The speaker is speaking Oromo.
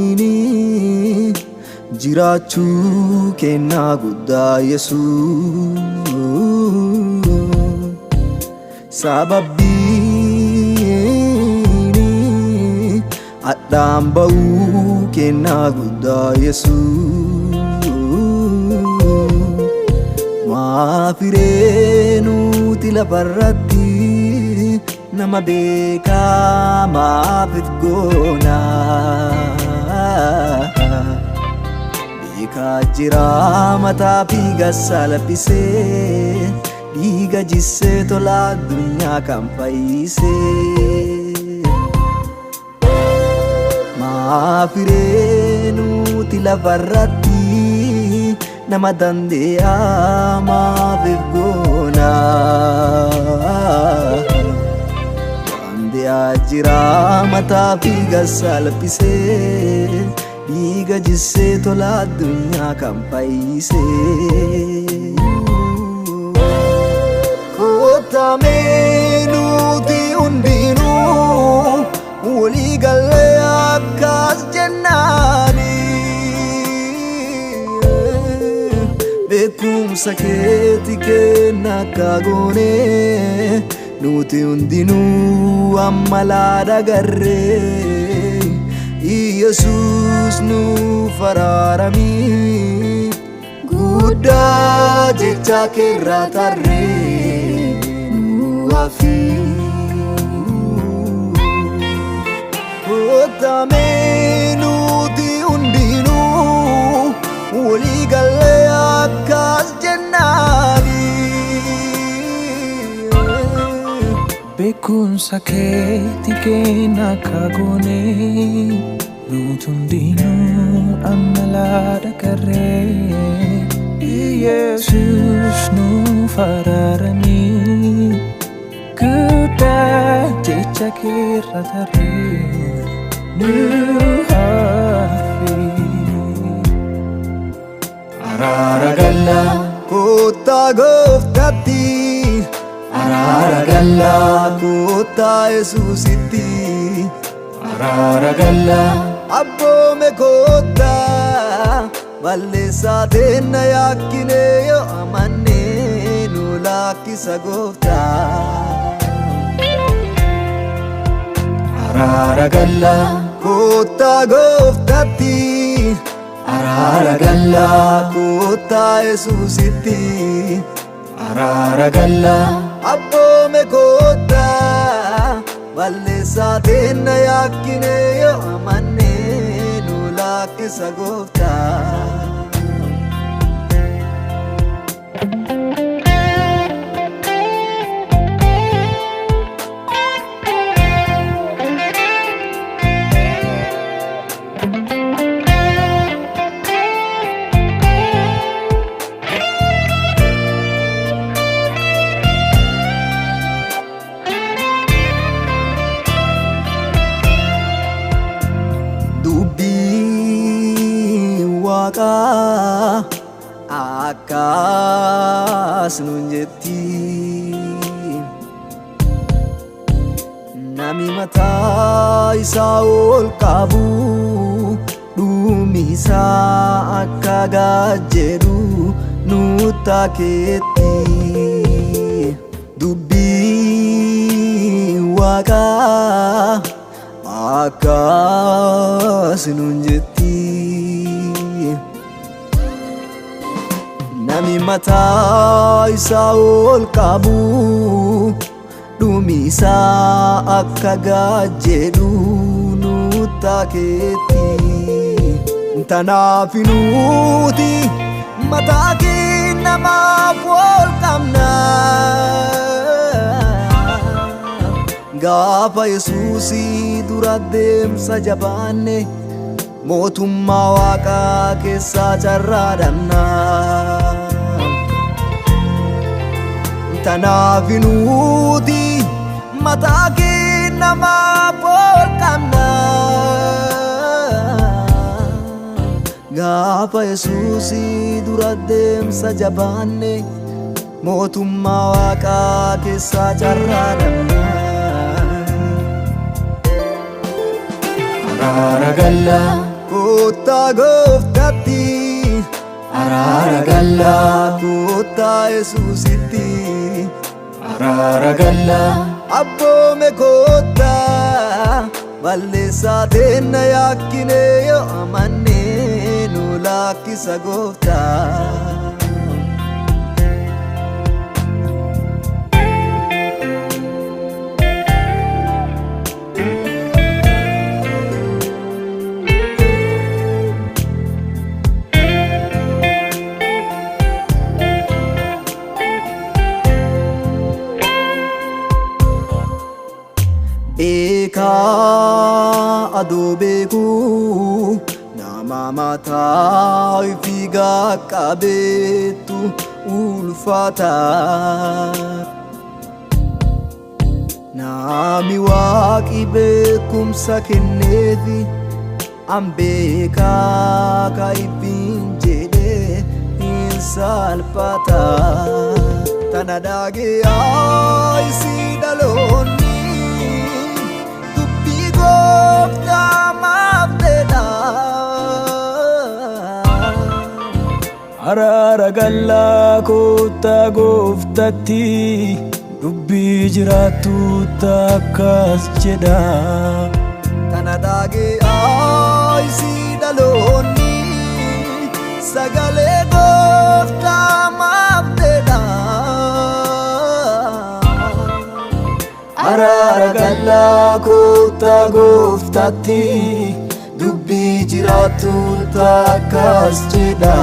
Sababiini jiraachuu kennaa guddaa Yesuus. Sababiini adhaan ba'uu kennaa guddaa Yesuus. Maafiree nuti lafarratti nama beekaa maafit goona. Beekaa jira mataa fi gassa laphise, dhiiga jissee tola addunyaa kan fayyise. Maafiree nuti lafarratti nama dandee'aa maafit goona. Jira mataa fi gassa laphise, dhiiga jissee tola addunyaa kan fayyise. Kottamee nuti hundinuu walii gallee akkas jennaani. Beekumsa keeti kenna akka goonee nuti hundinuu amma laadha garree. Yesuus nuuf araarami, guddaa jecha keerraa tarree nu hafi. Kottamee nuti hundinuu walii gallee akkas jennaani. Beekumsa keeti kenna akka goonee nuti hundinuu amma laadha garree. Yesuus nuuf araarami, guddaa jecha keerraa tarree nu hafi. Araara galla kottaa Gooftaatti, araara galla kottaa Yesuusitti. Araara galla abboome kottaa, balleessaa teenna yaakkine yoo amanne nu laakkisa Gooftaa. Araara galla kottaa Gooftaatti, araara galla kottaa Yesuusitti. Araara galla abboome kottaa, balleessaa teenna yaakkine yoo amanne nu laakkisa Gooftaa. Akkas nuun jetti, nami mataa isaa ol qabu dhumi isaa akka gaajjedhu nutti akeetti. Dubbii Waaqaa akkas nuun jetti, nami mataa isaa ol qabu dhumi isaa akka gaajjedhu nutti akeetti. Tanaaf nuti mataa keenya namaaf ol qabna, gaafa Yesuusii dura deemsa jabaanne mootummaa Waaqaa keessaa carraadhanna. Tanaaf nuti mataa keenya namaaf ol qabna, gaafa Yesuusii dura deemsa jabaanne mootummaa Waaqaa keessaa carraadhanna. araara galla Kottaa gooftatti araara galla kottaa Yesuusitti araara galla abboome kottaa balleessaa teenna yaakkine yoo amanne nu laakkisa gooftaa. Beekaa adoo beekuu nama mataa ofii qaqqabeetu ulfaata. Nami waaqi beekumsa kenneefi an beekaa ka ifin jedhee hin salphata. Tana daagee isii dhaloonni araara galla kottaa gooftatti dubbii jiraattuutti akkas jedha. Tana daagee isii dhaloonni sagalee gooftaa maaf jedha. Araara galla kottaa gooftatti dubbii jiraattuutti akkas jedha.